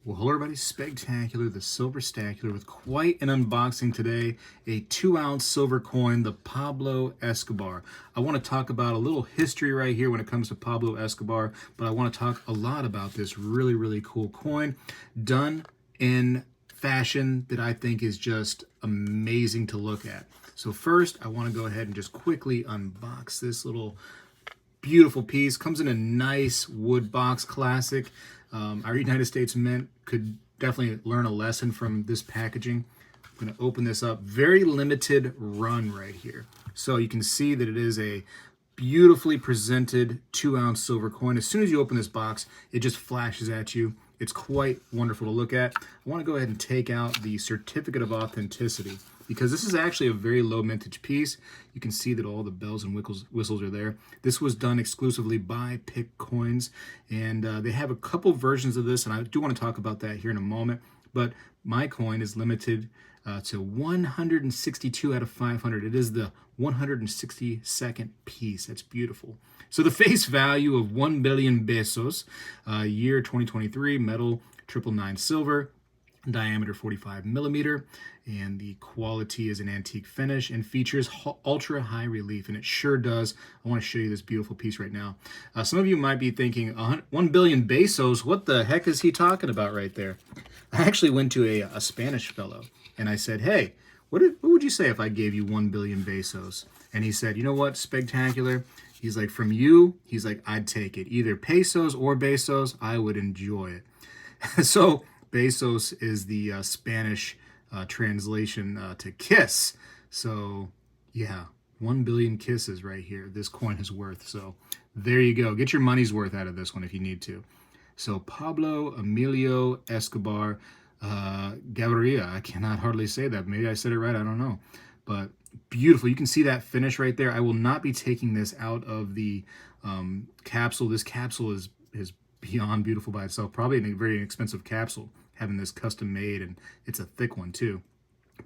Well, hello everybody, Spegtacular, the Silver Stacular, with quite an unboxing today. A 2-ounce silver coin, the Pablo Escobar. I want to talk about a little history right here when it comes to Pablo Escobar, but I want to talk a lot about this really cool coin done in fashion that I think is just amazing to look at. So first, I want to go ahead and just quickly unbox this little beautiful piece. Comes in a nice wood box, classic. Our United States Mint could definitely learn a lesson from this packaging. I'm going to open this up. Very limited run right here. So you can see that it is a beautifully presented 2-ounce silver coin. As soon as you open this box, it just flashes at you. It's quite wonderful to look at. I want to go ahead and take out the certificate of authenticity, because this is actually a very low mintage piece. You can see that all the bells and whistles are there. This was done exclusively by Pick Coins, and they have a couple versions of this, and I do want to talk about that here in a moment. But my coin is limited to 162 out of 500. It is the 162nd piece. That's beautiful. So the face value of 1 billion pesos, year 2023, metal 999 silver, diameter 45 millimeter, and the quality is an antique finish and features ultra high relief, and it sure does. I want to show you this beautiful piece right now. Some of you might be thinking, 1 billion pesos, what the heck is he talking about right there? I actually went to a Spanish fellow and I said, hey, what would you say if I gave you 1 billion pesos? And he said, you know what, Spegtacular? He's like, from you, he's like, I'd take it. Either pesos or besos, I would enjoy it. So Besos is the Spanish translation to kiss. So yeah, 1 billion kisses right here. This coin is worth. So there you go. Get your money's worth out of this one if you need to. So Pablo Emilio Escobar Gaviria. I cannot hardly say that. Maybe I said it right. I don't know. But beautiful. You can see that finish right there. I will not be taking this out of the capsule. This capsule is beyond beautiful by itself. Probably a very inexpensive capsule, having this custom made, and it's a thick one too.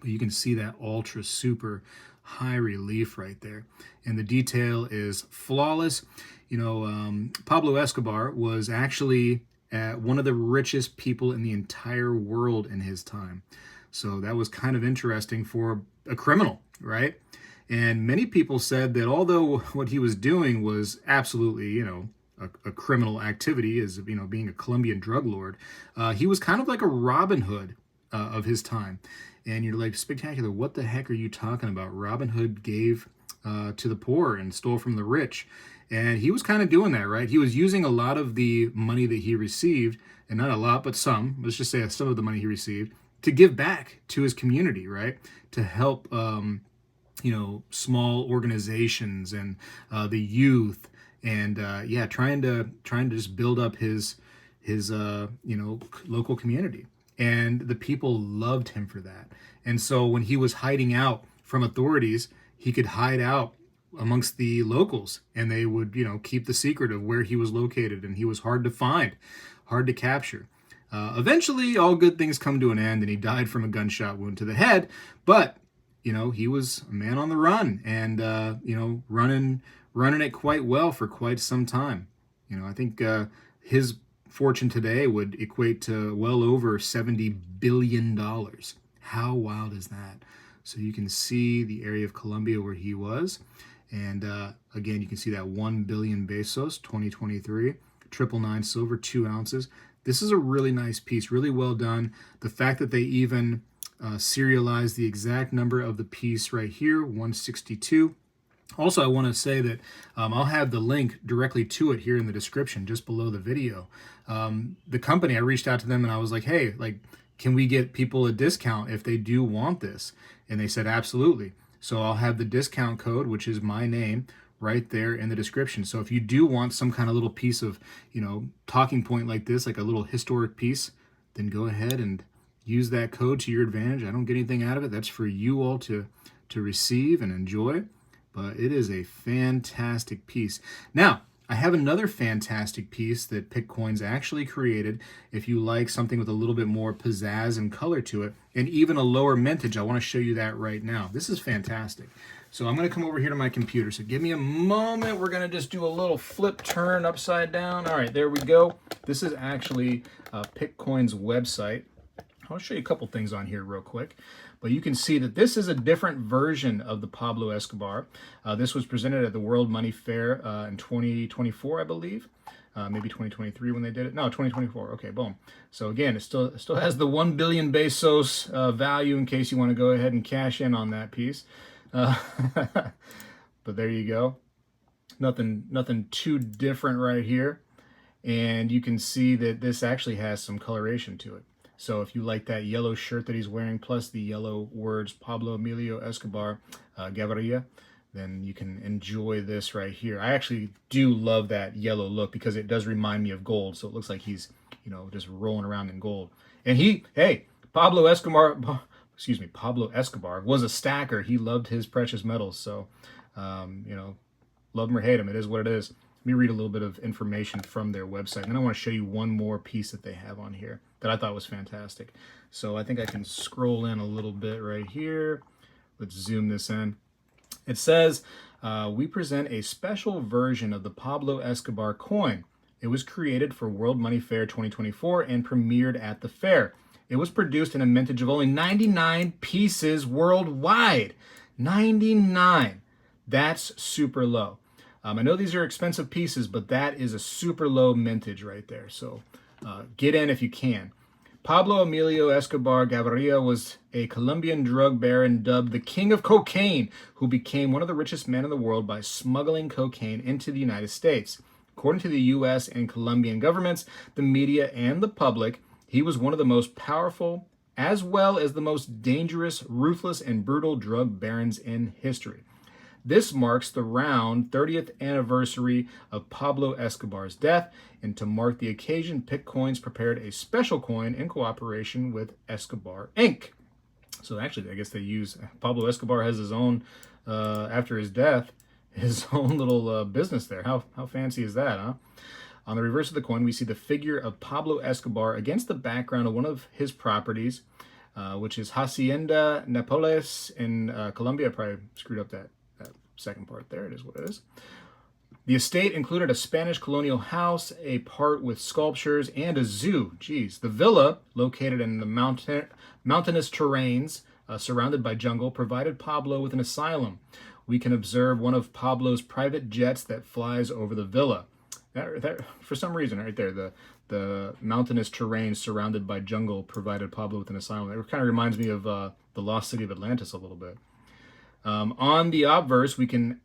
But you can see that ultra super high relief right there, and the detail is flawless. You know, Pablo Escobar was actually one of the richest people in the entire world in his time. So that was kind of interesting for a criminal, right? And many people said that although what he was doing was absolutely, you know, a criminal activity, as you know, being a Colombian drug lord, he was kind of like a Robin Hood of his time. And you're like, Spectacular, what the heck are you talking about? Robin Hood gave to the poor and stole from the rich. And he was kind of doing that, right? He was using a lot of the money that he received, and not a lot, but some, let's just say some of the money he received, to give back to his community, right? To help, you know, small organizations and the youth, and yeah, trying to just build up his you know, local community. And the people loved him for that. And so when he was hiding out from authorities, he could hide out amongst the locals, and they would, you know, keep the secret of where he was located, and he was hard to find, hard to capture. Eventually, all good things come to an end, and he died from a gunshot wound to the head. But, you know, he was a man on the run, and, you know, running it quite well for quite some time. You know, I think his fortune today would equate to well over $70 billion. How wild is that? So you can see the area of Colombia where he was. And again, you can see that 1 billion pesos, 2023, 999 silver, 2 ounces. This is a really nice piece, really well done. The fact that they even serialized the exact number of the piece right here, 162. Also, I want to say that I'll have the link directly to it here in the description, just below the video. The company, I reached out to them and I was like, hey, like, can we get people a discount if they do want this? And they said, absolutely. So I'll have the discount code, which is my name, right there in the description. So if you do want some kind of little piece of, you know, talking point like this, like a little historic piece, then go ahead and use that code to your advantage. I don't get anything out of it. That's for you all to receive and enjoy. But it is a fantastic piece. Now, I have another fantastic piece that Pick Coins actually created. If you like something with a little bit more pizzazz and color to it, and even a lower mintage, I want to show you that right now. This is fantastic. So I'm going to come over here to my computer. So give me a moment. We're going to just do a little flip turn upside down. All right, there we go. This is actually Pitcoin's website. I'll show you a couple things on here real quick. But you can see that this is a different version of the Pablo Escobar. This was presented at the World Money Fair in 2024, I believe. Maybe 2023 when they did it. No, 2024. Okay, boom. So again, it still has the 1 billion Besos value in case you want to go ahead and cash in on that piece. But there you go. Nothing too different right here. And you can see that this actually has some coloration to it. So if you like that yellow shirt that he's wearing, plus the yellow words Pablo Emilio Escobar Gaviria, then you can enjoy this right here. I actually do love that yellow look because it does remind me of gold. So it looks like he's, just rolling around in gold. And Pablo Escobar was a stacker. He loved his precious metals. So, love him or hate him, it is what it is. Let me read a little bit of information from their website. And then I want to show you one more piece that they have on here that I thought was fantastic. So I think I can scroll in a little bit right here. Let's zoom this in. It says, we present a special version of the Pablo Escobar coin. It was created for World Money Fair 2024 and premiered at the fair. It was produced in a mintage of only 99 pieces worldwide. 99. That's super low. I know these are expensive pieces, but that is a super low mintage right there. So get in if you can. Pablo Emilio Escobar Gaviria was a Colombian drug baron dubbed the King of Cocaine, who became one of the richest men in the world by smuggling cocaine into the United States. According to the U.S. and Colombian governments, the media, and the public, he was one of the most powerful, as well as the most dangerous, ruthless, and brutal drug barons in history. This marks the round 30th anniversary of Pablo Escobar's death, and to mark the occasion, Pitcoins prepared a special coin in cooperation with Escobar Inc. So actually, I guess they use, Pablo Escobar has his own, after his death, his own little business there. How fancy is that, huh? On the reverse of the coin, we see the figure of Pablo Escobar against the background of one of his properties, which is Hacienda Napoles in Colombia. I probably screwed up that second part there. It is what it is. The estate included a Spanish colonial house, a part with sculptures, and a zoo. Geez. The villa, located in the mountainous terrains surrounded by jungle, provided Pablo with an asylum. We can observe one of Pablo's private jets that flies over the villa. That for some reason, right there, the mountainous terrain surrounded by jungle provided Pablo with an asylum. It kind of reminds me of the Lost City of Atlantis a little bit. On the obverse, we can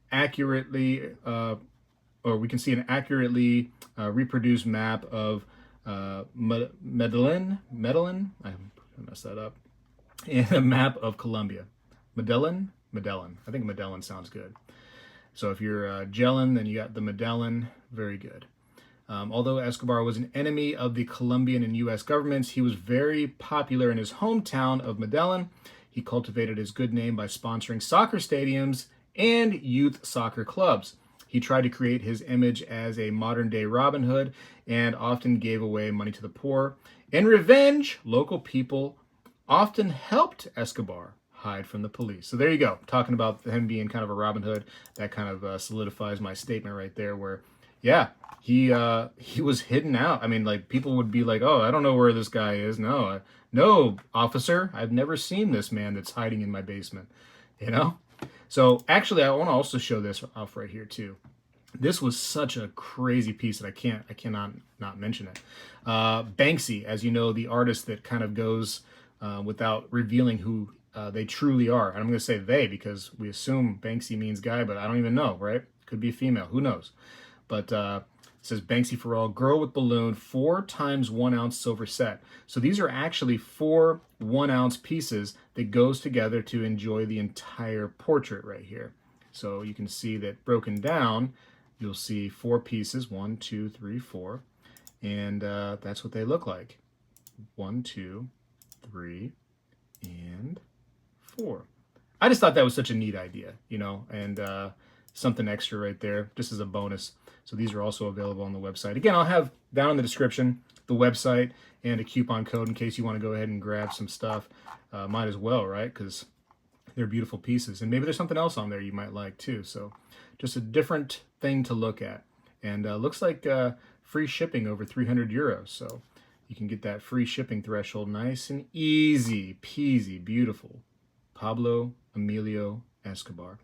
see an accurately reproduced map of Medellin. I messed that up. And a map of Colombia. Medellin. I think Medellin sounds good. So if you're gelling, then you got the Medellin. Very good. Although Escobar was an enemy of the Colombian and U.S. governments, he was very popular in his hometown of Medellin. He cultivated his good name by sponsoring soccer stadiums and youth soccer clubs. He tried to create his image as a modern-day Robin Hood and often gave away money to the poor. In revenge, local people often helped Escobar hide from the police. So there you go. Talking about him being kind of a Robin Hood, that kind of solidifies my statement right there where, yeah, he was hidden out. I mean, like, people would be like, oh, I don't know where this guy is. No, officer, I've never seen this man that's hiding in my basement, So actually, I want to also show this off right here too. This was such a crazy piece that I cannot not mention it. Banksy, as you know, the artist that kind of goes without revealing who they truly are. And I'm going to say they because we assume Banksy means guy, but I don't even know, right? Could be a female, who knows? But it says Banksy for all, girl with balloon, 4 times 1 ounce silver set. So these are actually 4 1-ounce pieces that goes together to enjoy the entire portrait right here. So you can see that broken down, you'll see 4 pieces, 1, 2, 3, 4. And that's what they look like. 1, 2, 3, and 4. I just thought that was such a neat idea, and something extra right there, just as a bonus. So these are also available on the website. Again, I'll have down in the description the website and a coupon code in case you want to go ahead and grab some stuff. Might as well, right? Because they're beautiful pieces. And maybe there's something else on there you might like too. So just a different thing to look at. And looks like free shipping over 300 euros. So you can get that free shipping threshold nice and easy peasy, beautiful. Pablo Emilio Escobar.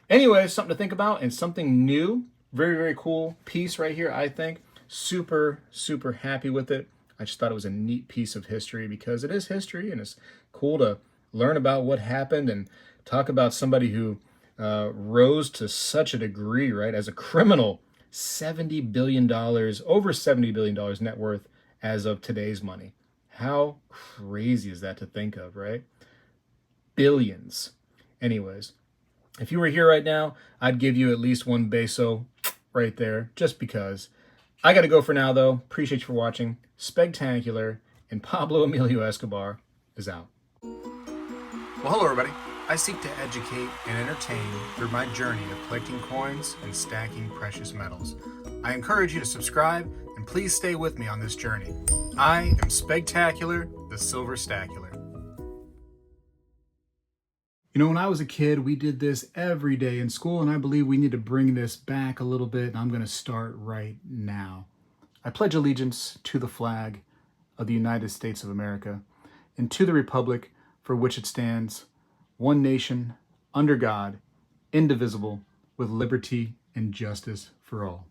Anyway, something to think about and something new. Very, very cool piece right here, I think. Super, super happy with it. I just thought it was a neat piece of history because it is history and it's cool to learn about what happened and talk about somebody who rose to such a degree, right? As a criminal, $70 billion, over $70 billion net worth as of today's money. How crazy is that to think of, right? Billions. Anyways, if you were here right now, I'd give you at least one beso right there, just because. I got to go for now, though. Appreciate you for watching. Spegtacular and Pablo Emilio Escobar is out. Well, hello, everybody. I seek to educate and entertain through my journey of collecting coins and stacking precious metals. I encourage you to subscribe and please stay with me on this journey. I am Spegtacular, the Silver Stacular. You know, when I was a kid, we did this every day in school, and I believe we need to bring this back a little bit, and I'm going to start right now. I pledge allegiance to the flag of the United States of America and to the republic for which it stands, one nation, under God, indivisible, with liberty and justice for all.